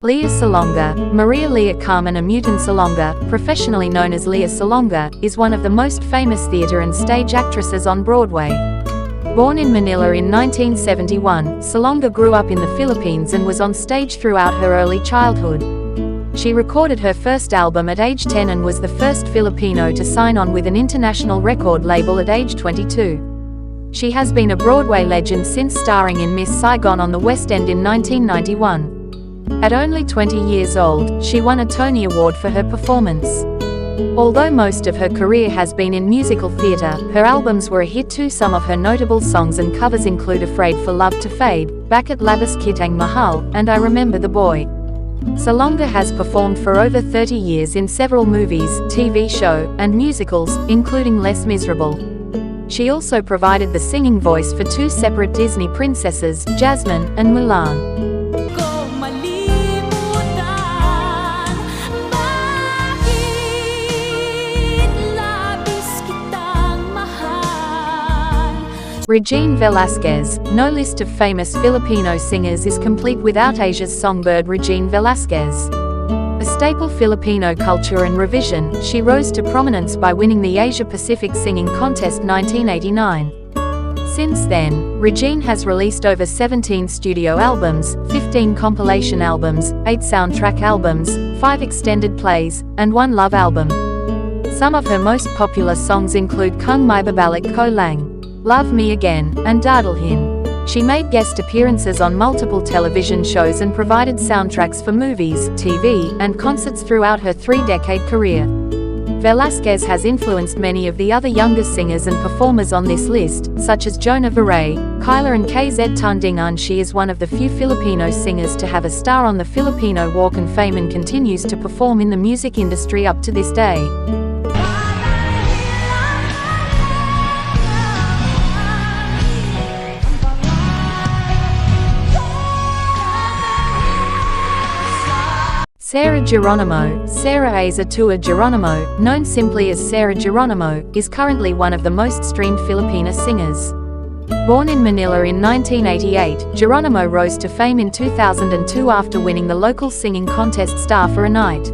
Lea Salonga, Maria Lea Carmen Amutin Salonga, professionally known as Lea Salonga, is one of the most famous theater and stage actresses on Broadway. Born in Manila in 1971, Salonga grew up in the Philippines and was on stage throughout her early childhood. She recorded her first album at age 10 and was the first Filipino to sign on with an international record label at age 22. She has been a Broadway legend since starring in Miss Saigon on the West End in 1991. At only 20 years old, she won a Tony Award for her performance. Although most of her career has been in musical theatre, her albums were a hit too. Some of her notable songs and covers include Afraid for Love to Fade, Bakit Labis Kitang Mahal, and I Remember the Boy. Salonga has performed for over 30 years in several movies, TV show, and musicals, including Les Miserables. She also provided the singing voice for two separate Disney princesses, Jasmine and Mulan. Regine Velasquez. No list of famous Filipino singers is complete without Asia's songbird Regine Velasquez. A staple Filipino culture and revision, she rose to prominence by winning the Asia Pacific Singing Contest 1989. Since then, Regine has released over 17 studio albums, 15 compilation albums, 8 soundtrack albums, 5 extended plays, and 1 love album. Some of her most popular songs include Kung May Babalik Ko Lang, Love Me Again, and Dadalhin. She made guest appearances on multiple television shows and provided soundtracks for movies, TV, and concerts throughout her 3-decade career. Velasquez has influenced many of the other younger singers and performers on this list, such as Jonah Viray, Kyla and KZ Tandingan. She is one of the few Filipino singers to have a star on the Filipino Walk of Fame and continues to perform in the music industry up to this day. Sarah Geronimo. Sarah Azatua Geronimo, known simply as Sarah Geronimo, is currently one of the most streamed Filipina singers. Born in Manila in 1988, Geronimo rose to fame in 2002 after winning the local singing contest Star for a Night.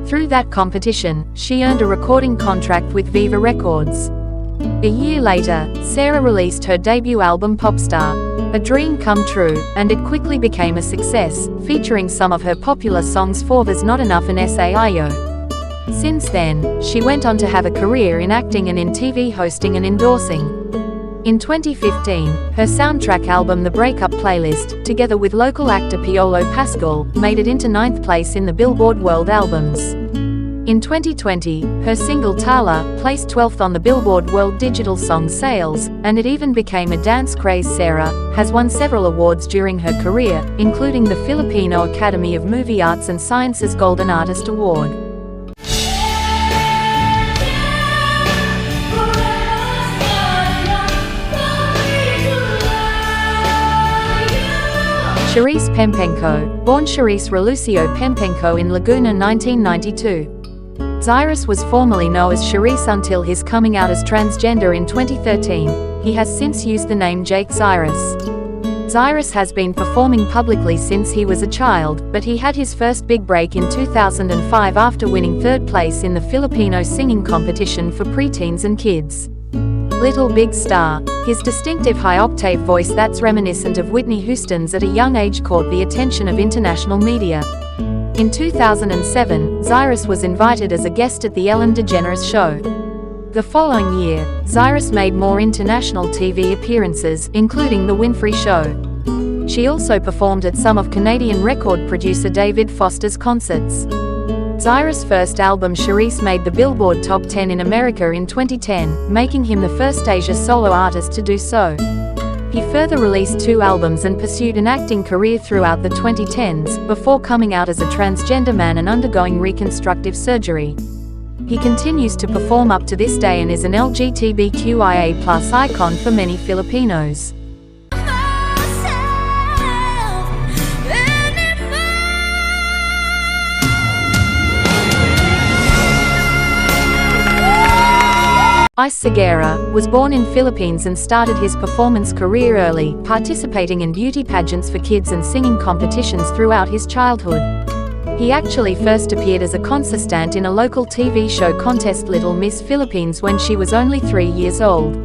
Through that competition, she earned a recording contract with Viva Records. A year later, Sarah released her debut album Popstar, A Dream Come True, and it quickly became a success, featuring some of her popular songs Forva's Not Enough and Sayo. Since then, she went on to have a career in acting and in TV hosting and endorsing. In 2015, her soundtrack album The Breakup Playlist, together with local actor Piolo Pascual, made it into 9th place in the Billboard World Albums. In 2020, her single Tala placed 12th on the Billboard World Digital Song Sales, and it even became a dance craze. Sarah has won several awards during her career, including the Filipino Academy of Movie Arts and Sciences Golden Artist Award. Charisse Pempenco. Born Charisse Relucio Pempenco in Laguna 1992. Zyrus was formerly known as Charisse until his coming out as transgender in 2013. He has since used the name Jake Zyrus. Zyrus has been performing publicly since he was a child, but he had his first big break in 2005 after winning 3rd place in the Filipino singing competition for preteens and kids. Little Big Star. His distinctive high-octave voice that's reminiscent of Whitney Houston's at a young age caught the attention of international media. In 2007, Zyrus was invited as a guest at the Ellen DeGeneres Show. The following year, Zyrus made more international TV appearances, including The Winfrey Show. She also performed at some of Canadian record producer David Foster's concerts. Zyrus' first album Charisse made the Billboard Top 10 in America in 2010, making him the first Asia solo artist to do so. He further released 2 albums and pursued an acting career throughout the 2010s, before coming out as a transgender man and undergoing reconstructive surgery. He continues to perform up to this day and is an LGBTQIA+ icon for many Filipinos. Ice Segura was born in Philippines and started his performance career early, participating in beauty pageants for kids and singing competitions throughout his childhood. He actually first appeared as a consistent in a local TV show contest Little Miss Philippines when she was only 3 years old.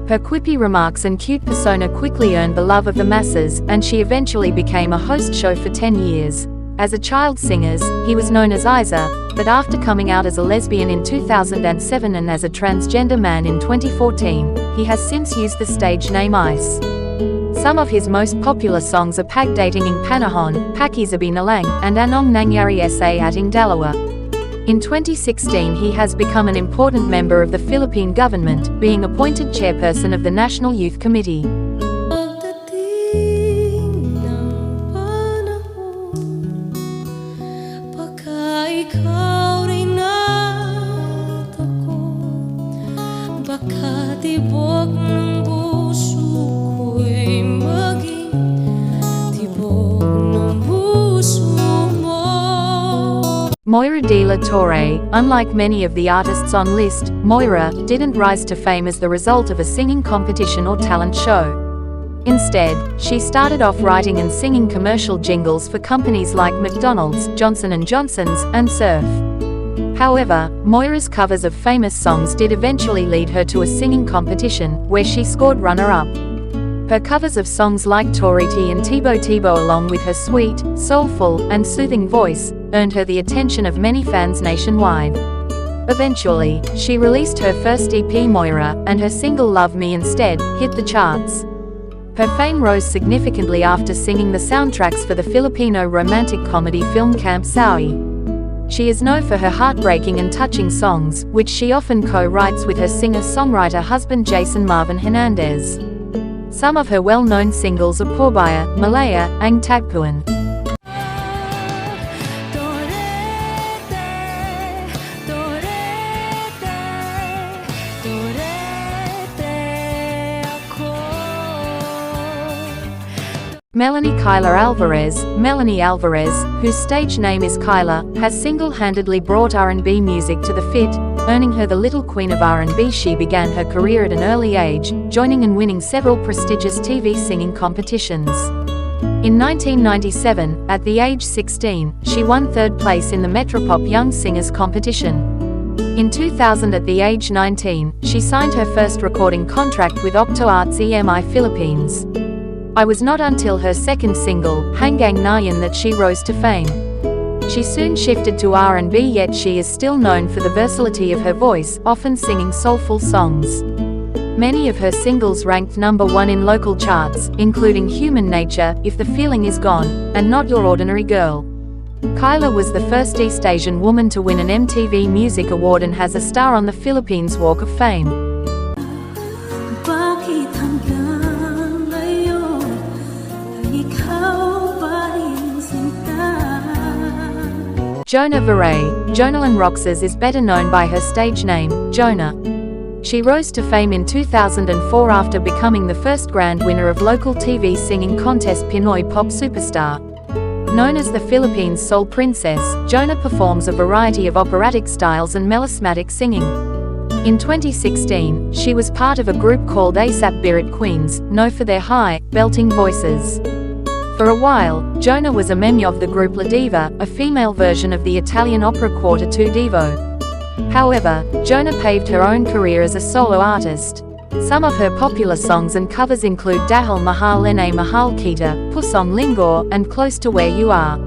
Her quippy remarks and cute persona quickly earned the love of the masses, and she eventually became a host show for 10 years. As a child singer, he was known as Isa, but after coming out as a lesbian in 2007 and as a transgender man in 2014, he has since used the stage name Ice. Some of his most popular songs are Pagdating ng Panahon, Pakisabi na Lang, and Anong Nangyari sa Ating Dalawa. In 2016 he has become an important member of the Philippine government, being appointed chairperson of the National Youth Committee. Moira de la Torre. Unlike many of the artists on list, Moira didn't rise to fame as the result of a singing competition or talent show. Instead, she started off writing and singing commercial jingles for companies like McDonald's, Johnson & Johnson's, and Surf. However, Moira's covers of famous songs did eventually lead her to a singing competition, where she scored runner-up. Her covers of songs like Toriti and Tibo Tibo, along with her sweet, soulful, and soothing voice, earned her the attention of many fans nationwide. Eventually, she released her first EP Moira, and her single Love Me Instead hit the charts. Her fame rose significantly after singing the soundtracks for the Filipino romantic comedy film Camp Sawi. She is known for her heartbreaking and touching songs, which she often co-writes with her singer-songwriter husband Jason Marvin Hernandez. Some of her well-known singles are Porbaya, Malaya, Ang Tagpuan. Melanie Kyla Alvarez. Melanie Alvarez, whose stage name is Kyla, has single-handedly brought R&B music to the Fit, earning her the Little Queen of R&B. She began her career at an early age, joining and winning several prestigious TV singing competitions. In 1997, at the age 16, she won 3rd place in the Metropop Young Singers competition. In 2000, at the age 19, she signed her first recording contract with Octo Arts EMI Philippines. It was not until her second single, Hanggang Ngayon, that she rose to fame. She soon shifted to R&B, yet she is still known for the versatility of her voice, often singing soulful songs. Many of her singles ranked #1 in local charts, including Human Nature, If the Feeling Is Gone, and Not Your Ordinary Girl. Kyla was the first East Asian woman to win an MTV Music Award and has a star on the Philippines Walk of Fame. Jonah Veray. Jonalyn Roxas is better known by her stage name, Jonah. She rose to fame in 2004 after becoming the first grand winner of local TV singing contest Pinoy Pop Superstar. Known as the Philippines' Soul Princess, Jonah performs a variety of operatic styles and melismatic singing. In 2016, she was part of a group called ASAP Birit Queens, known for their high, belting voices. For a while, Jonah was a member of the group La Diva, a female version of the Italian opera quartet Tu Divo. However, Jonah paved her own career as a solo artist. Some of her popular songs and covers include Dahil Mahal Na Mahal Kita, Pusong Linggo, and Close to Where You Are.